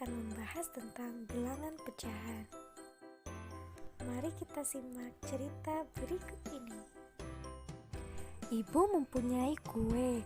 akan membahas tentang bilangan pecahan. Mari kita simak cerita berikut ini. Ibu mempunyai kue.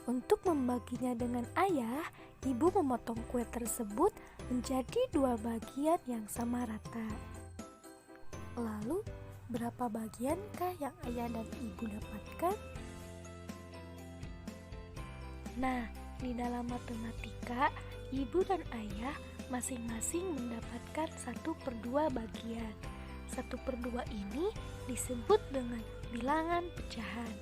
Untuk membaginya dengan ayah, ibu memotong kue tersebut menjadi 2 bagian yang sama rata. Lalu, berapa bagiankah yang ayah dan ibu dapatkan? Nah, di dalam matematika, ibu dan ayah masing-masing mendapatkan 1/2 bagian. 1/2 ini disebut dengan bilangan pecahan,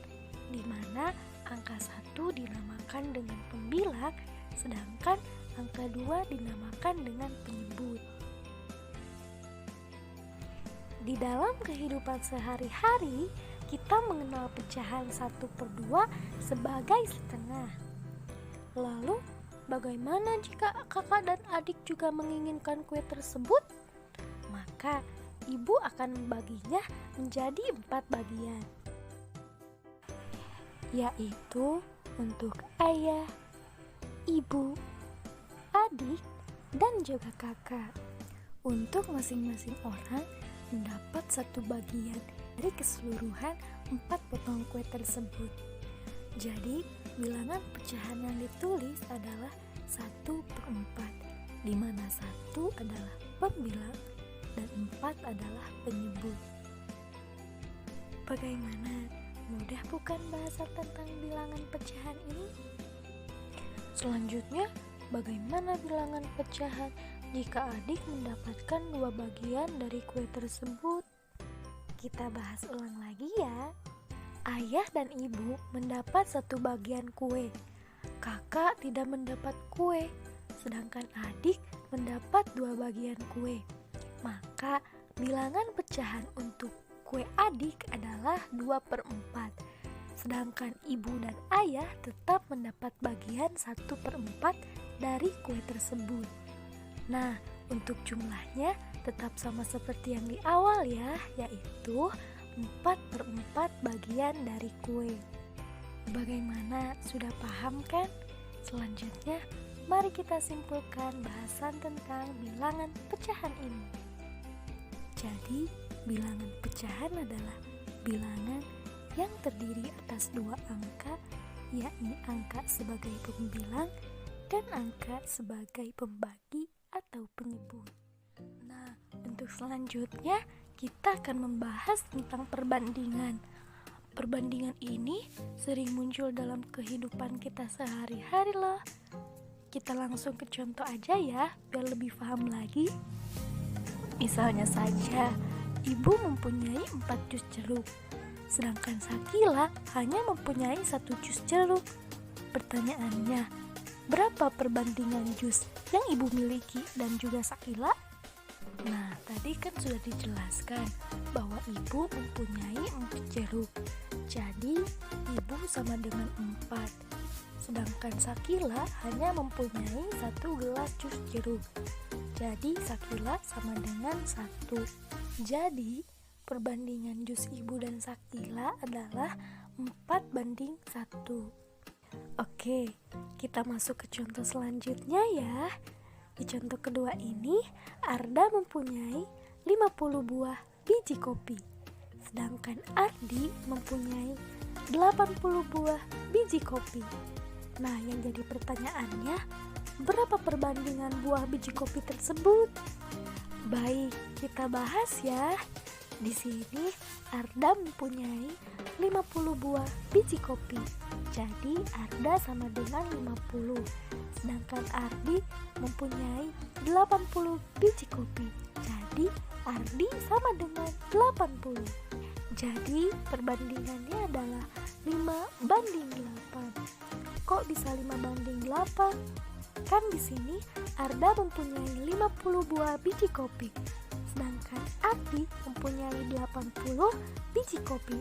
di mana angka 1 dinamakan dengan pembilang, sedangkan angka 2 dinamakan dengan penyebut. Di dalam kehidupan sehari-hari, kita mengenal pecahan 1/2 sebagai setengah. Lalu, bagaimana jika kakak dan adik juga menginginkan kue tersebut? Maka, ibu akan membaginya menjadi 4 bagian, yaitu untuk ayah, ibu, adik, dan juga kakak. Untuk masing-masing orang mendapat 1 bagian dari keseluruhan 4 potong kue tersebut. Jadi, bilangan pecahan yang ditulis adalah 1/4, di mana 1 adalah pembilang dan 4 adalah penyebut. Bagaimana? Mudah bukan bahasan tentang bilangan pecahan ini? Selanjutnya, bagaimana bilangan pecahan jika adik mendapatkan 2 bagian dari kue tersebut? Kita bahas ulang lagi ya. Ayah dan ibu mendapat 1 bagian kue. Kakak tidak mendapat kue, sedangkan adik mendapat 2 bagian kue. Maka bilangan pecahan untuk kue adik adalah 2/4. Sedangkan ibu dan ayah tetap mendapat bagian 1/4 dari kue tersebut. Nah, untuk jumlahnya tetap sama seperti yang di awal ya, yaitu 4/4 bagian dari kue. Bagaimana? Sudah paham kan? Selanjutnya, mari kita simpulkan bahasan tentang bilangan pecahan ini. Jadi, bilangan pecahan adalah bilangan yang terdiri atas 2 angka, yakni angka sebagai pembilang dan angka sebagai pembagi atau penyebut. Nah, untuk selanjutnya kita akan membahas tentang perbandingan. Perbandingan ini sering muncul dalam kehidupan kita sehari-hari loh. Kita langsung ke contoh aja ya, biar lebih paham lagi. Misalnya saja, ibu mempunyai 4 jus jeruk, sedangkan Sakila hanya mempunyai 1 jus jeruk. Pertanyaannya, berapa perbandingan jus yang ibu miliki dan juga Sakila? Nah, tadi kan sudah dijelaskan bahwa ibu mempunyai 4 jeruk. Jadi, ibu sama dengan 4. Sedangkan Sakila hanya mempunyai 1 gelas jus jeruk. Jadi, Sakila sama dengan 1. Jadi, perbandingan jus ibu dan Sakila adalah 4/1. Oke, kita masuk ke contoh selanjutnya ya. Di contoh kedua ini, Arda mempunyai 50 buah biji kopi, sedangkan Ardi mempunyai 80 buah biji kopi. Nah, yang jadi pertanyaannya, berapa perbandingan buah biji kopi tersebut? Baik, kita bahas ya. Di sini, Arda mempunyai 50 buah biji kopi. Jadi, Arda sama dengan 50. Sedangkan Ardi mempunyai 80 biji kopi. Jadi, Ardi sama dengan 80. Jadi, perbandingannya adalah 5/8. Kok bisa 5/8? Kan di sini Arda mempunyai 50 buah biji kopi, sedangkan Ardi mempunyai 80 biji kopi.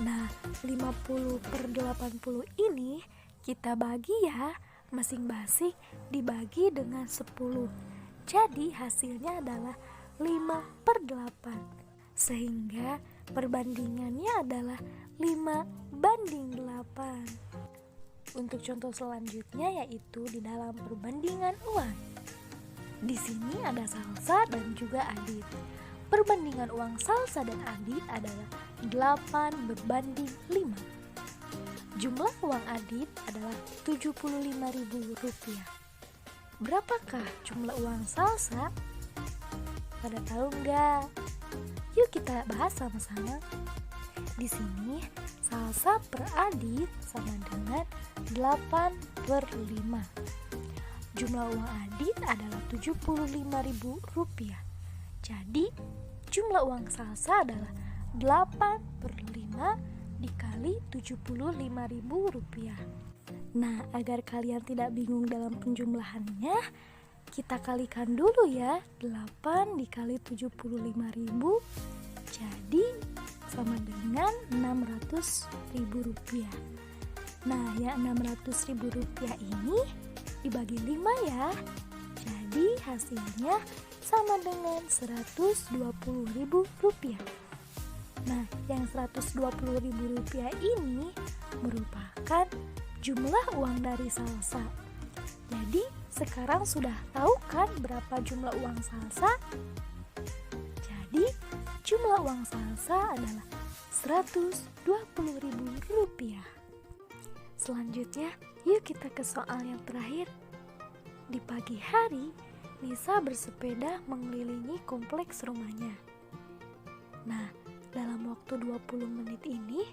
Nah, 50/80 ini kita bagi ya, masing-masing dibagi dengan 10. Jadi hasilnya adalah 5/8. Sehingga perbandingannya adalah 5/8. Untuk contoh selanjutnya yaitu di dalam perbandingan uang. Di sini ada salsa dan juga adit. Perbandingan uang salsa dan adit adalah 8 berbanding 5. Jumlah uang adit adalah Rp75.000. Berapakah jumlah uang salsa? Pada tahu nggak? Yuk kita bahas sama-sama. Di sini salsa per adit sama dengan 8/5. Jumlah uang adit adalah Rp75.000. Jadi jumlah uang salsa adalah 8/5 dikali Rp75.000. Nah, agar kalian tidak bingung dalam penjumlahannya, kita kalikan dulu ya. 8 dikali Rp75.000 jadi sama dengan Rp600.000. Nah, yang Rp600.000 ini dibagi 5 ya. Jadi hasilnya sama dengan Rp120.000. Nah, yang Rp120.000 ini merupakan jumlah uang dari salsa. Jadi sekarang sudah tahu kan berapa jumlah uang salsa? Jadi jumlah uang salsa adalah Rp120.000. Selanjutnya, yuk kita ke soal yang terakhir. Di pagi hari, Nisa bersepeda mengelilingi kompleks rumahnya. Nah, dalam waktu 20 menit ini,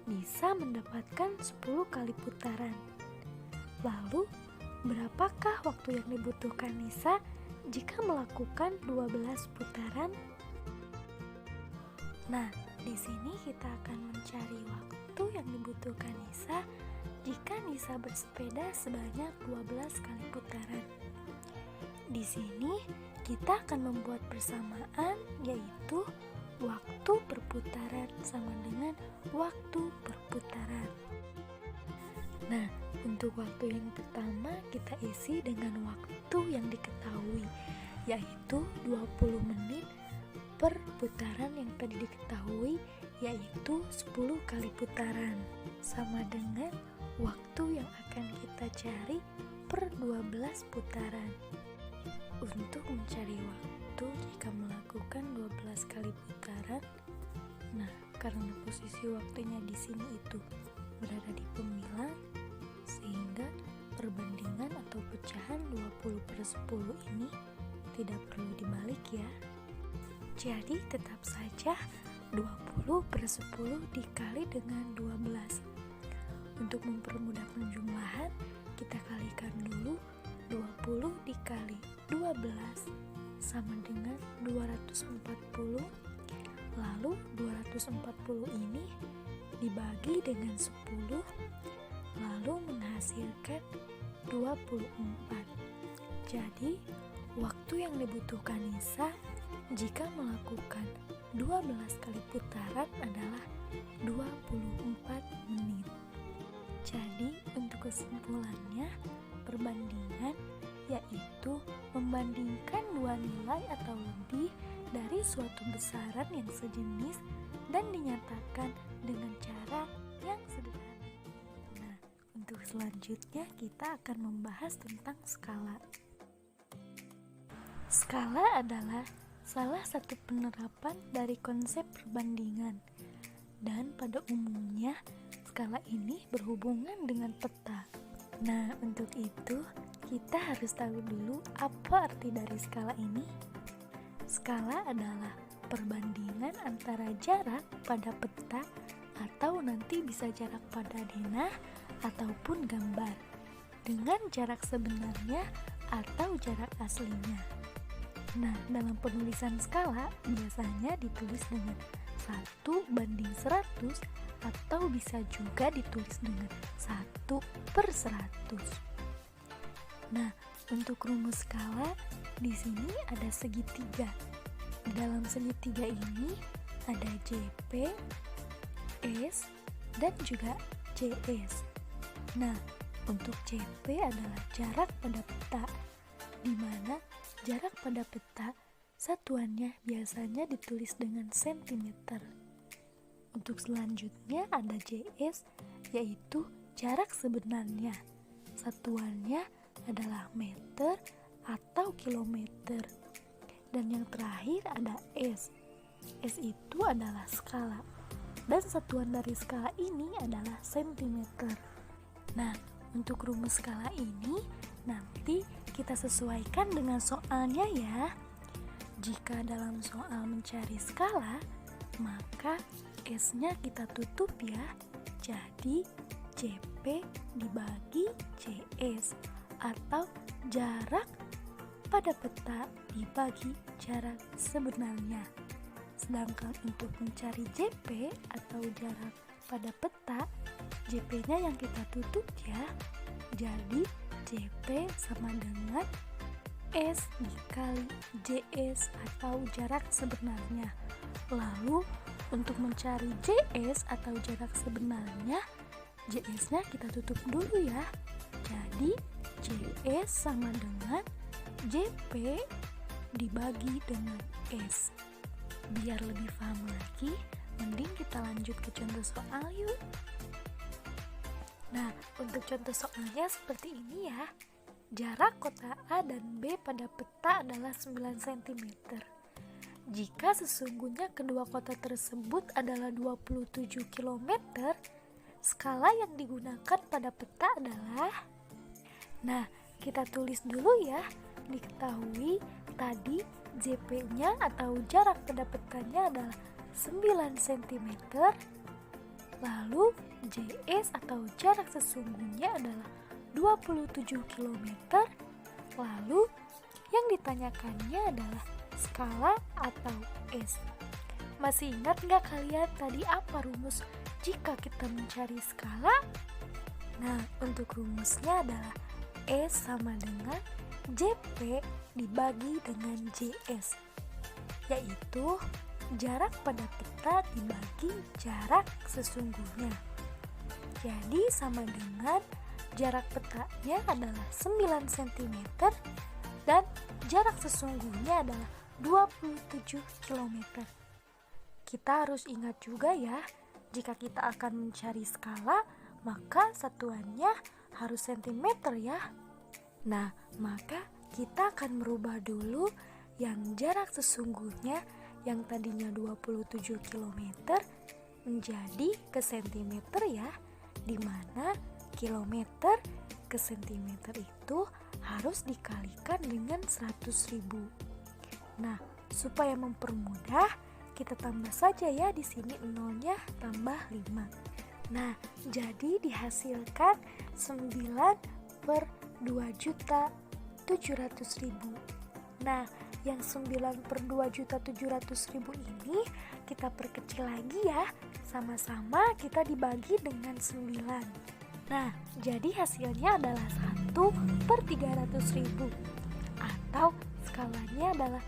Nisa mendapatkan 10 kali putaran. Lalu, berapakah waktu yang dibutuhkan Nisa jika melakukan 12 putaran? Nah, di sini kita akan mencari waktu yang dibutuhkan Nisa jika Nisa bersepeda sebanyak 12 kali putaran. Di sini kita akan membuat persamaan, yaitu waktu perputaran sama dengan waktu perputaran. Nah, untuk waktu yang pertama kita isi dengan waktu yang diketahui, yaitu 20 menit per putaran yang tadi diketahui, yaitu 10 kali putaran, sama dengan waktu yang akan kita cari per 12 putaran. Untuk mencari waktu jika melakukan 12 kali putaran, nah karena posisi waktunya di sini itu berada di pemilang, sehingga perbandingan atau pecahan 20/10 ini tidak perlu dibalik ya. Jadi tetap saja 20/10 dikali dengan 12. Untuk mempermudah penjumlahan, kita kalikan dulu 20 dikali 12 sama dengan 240. Lalu 240 ini dibagi dengan 10, lalu menghasilkan 24. Jadi, waktu yang dibutuhkan Nisa jika melakukan 12 kali putaran adalah 24 menit. Jadi, untuk kesimpulannya, perbandingan yaitu membandingkan dua nilai atau lebih dari suatu besaran yang sejenis dan dinyatakan dengan cara yang sederhana. Nah, untuk selanjutnya kita akan membahas tentang skala. Skala adalah salah satu penerapan dari konsep perbandingan, dan pada umumnya skala ini berhubungan dengan peta. Nah, untuk itu kita harus tahu dulu apa arti dari skala ini. Skala adalah perbandingan antara jarak pada peta atau nanti bisa jarak pada denah ataupun gambar dengan jarak sebenarnya atau jarak aslinya. Nah, dalam penulisan skala biasanya ditulis dengan 1/100 atau bisa juga ditulis dengan 1/100. Nah, untuk rumus skala di sini ada segitiga. Dalam segitiga ini ada JP, S, dan juga JS. Nah, untuk JP adalah jarak pada peta, di mana jarak pada peta satuannya biasanya ditulis dengan sentimeter. Untuk selanjutnya ada JS, yaitu jarak sebenarnya. Satuannya adalah meter atau kilometer. Dan yang terakhir ada S. S itu adalah skala. Dan satuan dari skala ini adalah sentimeter. Nah, untuk rumus skala ini nanti kita sesuaikan dengan soalnya ya. Jika dalam soal mencari skala, maka S-nya kita tutup ya. Jadi CP dibagi CS atau jarak pada peta dibagi jarak sebenarnya. Sedangkan untuk mencari JP atau jarak pada peta, JP-nya yang kita tutup ya. Jadi JP sama dengan S dikali JS atau jarak sebenarnya. Lalu untuk mencari JS atau jarak sebenarnya, JS-nya kita tutup dulu ya. Jadi JS sama dengan JP dibagi dengan S. Biar lebih paham lagi, mending kita lanjut ke contoh soal yuk. Nah, untuk contoh soalnya seperti ini ya. Jarak kota A dan B pada peta adalah 9 cm. Jika sesungguhnya kedua kota tersebut adalah 27 km, skala yang digunakan pada peta adalah... Nah, kita tulis dulu ya. Diketahui tadi JP-nya atau jarak pada petanya adalah 9 cm. Lalu JS atau jarak sesungguhnya adalah 27 km. Lalu yang ditanyakannya adalah skala atau S. Masih ingat nggak kalian tadi apa rumus jika kita mencari skala? Nah, untuk rumusnya adalah S sama dengan JP dibagi dengan JS, yaitu jarak pada peta dibagi jarak sesungguhnya. Jadi sama dengan jarak petanya adalah 9 cm dan jarak sesungguhnya adalah 27 km. Kita harus ingat juga ya, jika kita akan mencari skala, maka satuannya harus cm ya. Nah, maka kita akan merubah dulu yang jarak sesungguhnya yang tadinya 27 km menjadi ke cm ya, dimana kilometer ke centimeter itu harus dikalikan dengan 100.000. Nah, supaya mempermudah, kita tambah saja ya di sini nolnya tambah 5. Nah, jadi dihasilkan 9/2.700.000. Nah, yang 9/2.700.000 ini kita perkecil lagi ya. Sama-sama kita dibagi dengan 9. Nah, jadi hasilnya adalah 1/300.000 atau skalanya adalah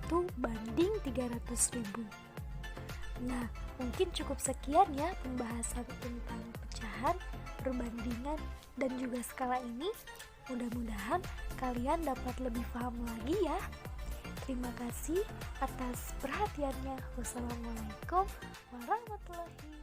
1/300.000. Nah, mungkin cukup sekian ya pembahasan tentang pecahan, perbandingan, dan juga skala ini. Mudah-mudahan kalian dapat lebih paham lagi ya. Terima kasih atas perhatiannya. Wassalamualaikum warahmatullahi wabarakatuh.